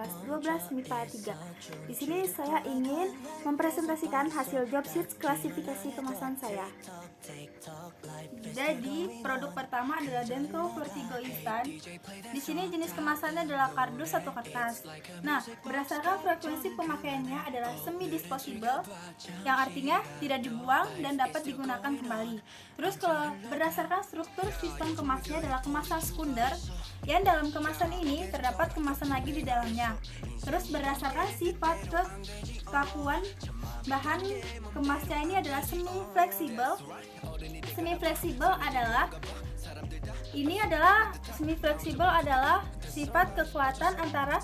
kelas 12 MIPA 3. Di sini saya ingin mempresentasikan hasil job sheet klasifikasi kemasan saya. Jadi, produk pertama adalah Denko Vertigo Instant. Di sini jenis kemasannya adalah kardus atau kertas. Nah, berdasarkan frekuensi pemakaiannya adalah semi disposable, yang artinya tidak dibuang dan dapat digunakan kembali. Terus kalau berdasarkan struktur sistem kemasnya adalah kemasan sekunder, yang dalam kemasan ini terdapat kemasan lagi di dalamnya. Terus berdasarkan sifat kekakuan bahan kemasnya ini adalah semi fleksibel. Semi fleksibel adalah sifat kekuatan antara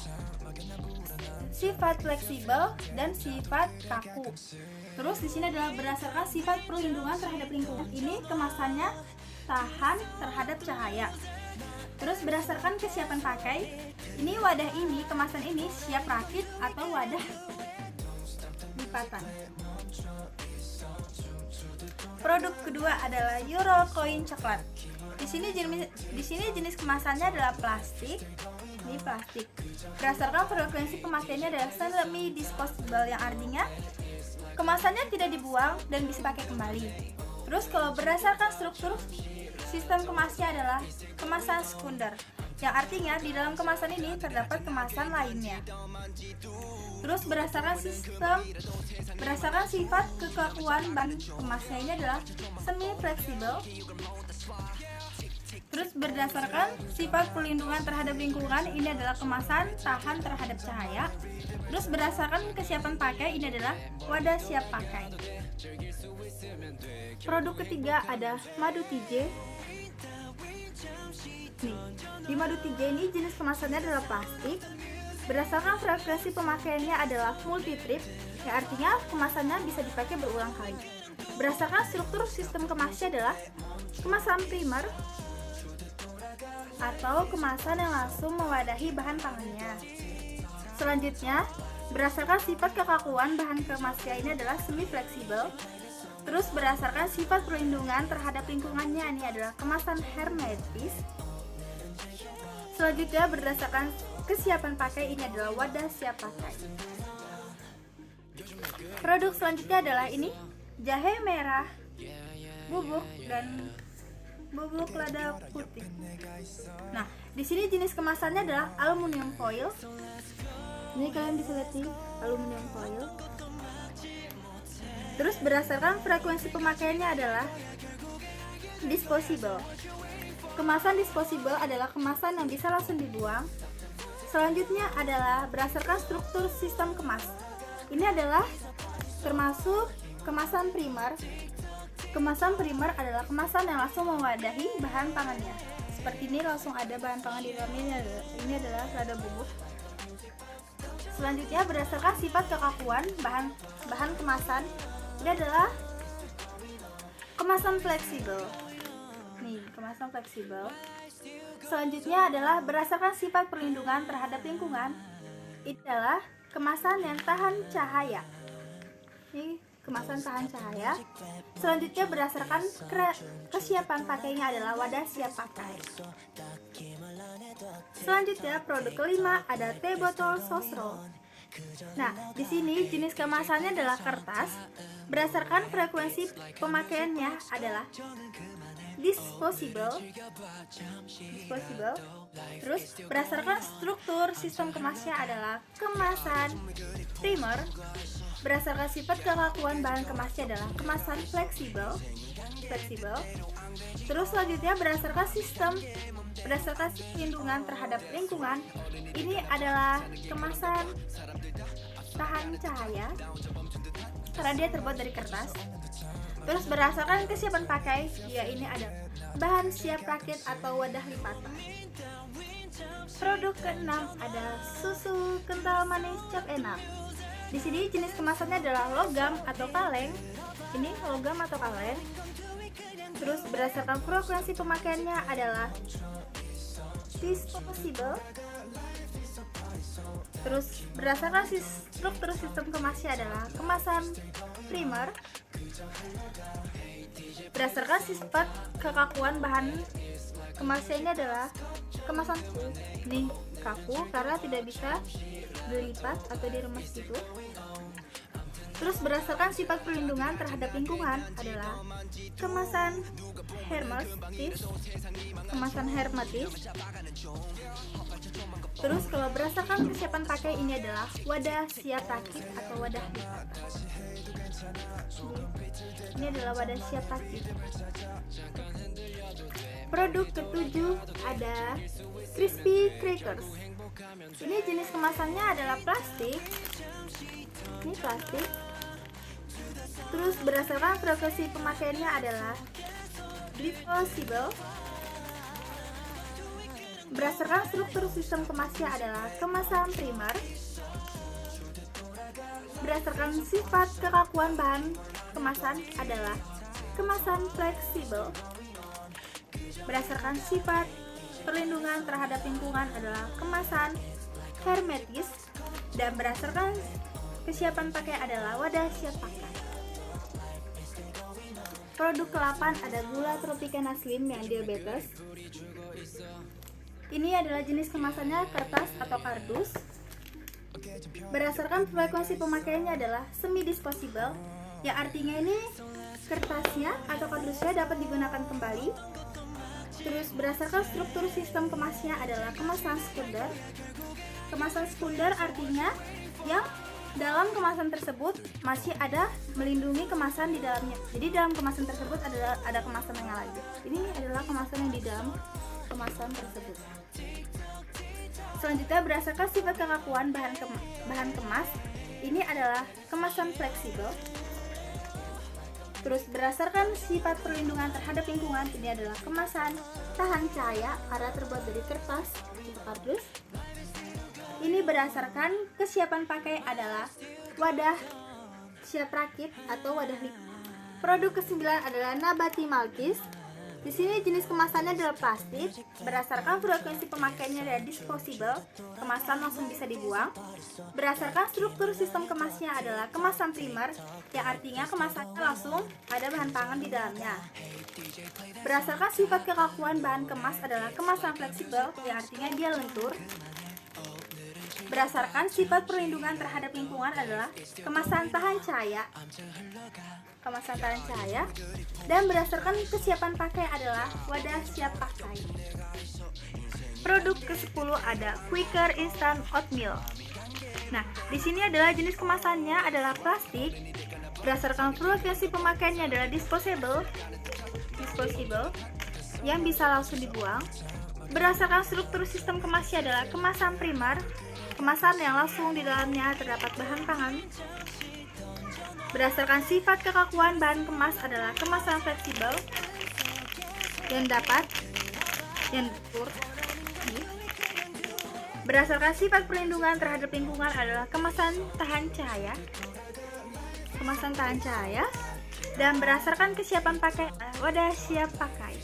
sifat fleksibel dan sifat kaku. Terus di sini adalah berdasarkan sifat perlindungan terhadap lingkungan. Ini kemasannya tahan terhadap cahaya. Terus berdasarkan kesiapan pakai, ini wadah ini, kemasan ini siap rakit atau wadah lipatan. Produk kedua adalah Eurocoin coklat. Di sini jenis kemasannya adalah plastik. Ini plastik. Berdasarkan frekuensi pemakaiannya adalah semi disposable, yang artinya kemasannya tidak dibuang dan bisa pakai kembali. Terus kalau berdasarkan struktur sistem kemasnya adalah kemasan sekunder, yang artinya di dalam kemasan ini terdapat kemasan lainnya. Terus berdasarkan sifat kekakuan bahan kemasnya ini adalah semi fleksibel. Terus berdasarkan sifat perlindungan terhadap lingkungan, ini adalah kemasan tahan terhadap cahaya. Terus berdasarkan kesiapan pakai, ini adalah wadah siap pakai. Produk ketiga ada Madu TJ. Di Madu TJ ini jenis kemasannya adalah plastik. Berdasarkan frekuensi pemakaiannya adalah multi trip, yang artinya kemasannya bisa dipakai berulang kali. Berdasarkan struktur sistem kemasnya adalah kemasan primer atau kemasan yang langsung mewadahi bahan pangannya. Selanjutnya, berdasarkan sifat kekakuan bahan kemasnya ini adalah semi fleksibel. Terus berdasarkan sifat perlindungan terhadap lingkungannya, ini adalah kemasan hermetis. Selanjutnya berdasarkan kesiapan pakai, ini adalah wadah siap pakai. Produk selanjutnya adalah ini jahe merah, bubuk dan bubuk lada putih. Nah, di sini jenis kemasannya adalah aluminium foil. Ini kalian bisa lihat nih, aluminium foil. Terus berdasarkan frekuensi pemakaiannya adalah disposable. Kemasan disposable adalah kemasan yang bisa langsung dibuang. Selanjutnya adalah berdasarkan struktur sistem kemas. Ini adalah termasuk kemasan primer. Kemasan primer adalah kemasan yang langsung mewadahi bahan pangannya. Seperti ini langsung ada bahan pangan di dalamnya. Ini adalah lada bubuk. Selanjutnya berdasarkan sifat kekakuan bahan kemasan, ini adalah kemasan fleksibel. Nih, kemasan fleksibel. Selanjutnya adalah berdasarkan sifat perlindungan terhadap lingkungan. Ini adalah kemasan yang tahan cahaya. Ini kemasan tahan cahaya. Selanjutnya berdasarkan kesiapan pakainya adalah wadah siap pakai. Selanjutnya produk kelima ada teh botol sosro. Nah, di sini jenis kemasannya adalah kertas. Berdasarkan frekuensi pemakaiannya adalah disposable. Terus berdasarkan struktur sistem kemasnya adalah kemasan primer. Berdasarkan sifat kekakuan bahan kemasnya adalah kemasan fleksibel. Terus selanjutnya berdasarkan perlindungan terhadap lingkungan, ini adalah kemasan tahan cahaya karena dia terbuat dari kertas. Terus berdasarkan kesiapan pakai, ya ini ada bahan siap rakit atau wadah lipatan. Produk keenam ada susu kental manis cap enak. Di sini jenis kemasannya adalah logam atau kaleng. Ini logam atau kaleng. Terus berdasarkan frekuensi pemakaiannya adalah disposable. Terus berdasarkan struktur sistem kemasnya adalah kemasan primer. Berdasarkan sifat kekakuan bahan kemasnya ini adalah kemasan kaku. Ini kaku karena tidak bisa dilipat atau diremas gitu. Terus berdasarkan sifat perlindungan terhadap lingkungan adalah kemasan hermetis, Terus kalau berdasarkan kesiapan pakai ini adalah wadah siap rakit atau wadah lipat. Ini adalah wadah siap rakit. Produk ketujuh ada crispy crackers. Ini jenis kemasannya adalah plastik. Ini plastik. Terus berdasarkan frekuensi pemakaiannya adalah disposable. Berdasarkan struktur sistem kemasnya adalah kemasan primer. Berdasarkan sifat kekakuan bahan kemasan adalah kemasan fleksibel. Berdasarkan sifat perlindungan terhadap lingkungan adalah kemasan hermetis. Dan berdasarkan kesiapan pakai adalah wadah siap pakai. Produk ke-8 ada gula Tropicana Slim yang diabetes. Ini adalah jenis kemasannya kertas atau kardus. Berdasarkan frekuensi pemakaiannya adalah semi disposable, yang artinya ini kertasnya atau kardusnya dapat digunakan kembali. Terus berdasarkan struktur sistem kemasnya adalah kemasan sekunder. Kemasan sekunder artinya yang dalam kemasan tersebut masih ada melindungi kemasan di dalamnya. Jadi dalam kemasan tersebut ada kemasan yang lain. Ini adalah kemasan yang di dalam kemasan tersebut. Selanjutnya berdasarkan sifat kekakuan bahan kemas, ini adalah kemasan fleksibel. Terus berdasarkan sifat perlindungan terhadap lingkungan, ini adalah kemasan tahan cahaya karena terbuat dari kertas atau kardus. Ini berdasarkan kesiapan pakai adalah wadah siap rakit atau wadah lipat. Produk ke-9 adalah Nabati Malkis. Di sini jenis kemasannya adalah plastik. Berdasarkan frekuensi pemakaiannya adalah disposable, kemasan langsung bisa dibuang. Berdasarkan struktur sistem kemasnya adalah kemasan primer, yang artinya kemasannya langsung ada bahan pangan di dalamnya. Berdasarkan sifat kekakuan bahan kemas adalah kemasan fleksibel, yang artinya dia lentur. Berdasarkan sifat perlindungan terhadap lingkungan adalah kemasan tahan cahaya. Dan berdasarkan kesiapan pakai adalah wadah siap pakai. Produk ke-10 ada Quaker Instant Oatmeal. Nah, di sini adalah jenis kemasannya adalah plastik. Berdasarkan frekuensi pemakaiannya adalah disposable yang bisa langsung dibuang. Berdasarkan struktur sistem kemasnya adalah kemasan primer, kemasan yang langsung di dalamnya terdapat bahan pangan. Berdasarkan sifat kekakuan bahan kemas adalah kemasan fleksibel yang lentur. Berdasarkan sifat perlindungan terhadap lingkungan adalah kemasan tahan cahaya. Dan berdasarkan kesiapan pakai wadah siap pakai.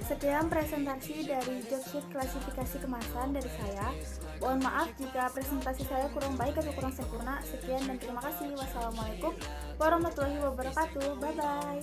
Sekian presentasi dari Jobsheet klasifikasi kemasan dari saya. Mohon maaf jika presentasi saya kurang baik atau kurang sempurna. Sekian dan terima kasih. Wassalamualaikum warahmatullahi wabarakatuh. Bye bye.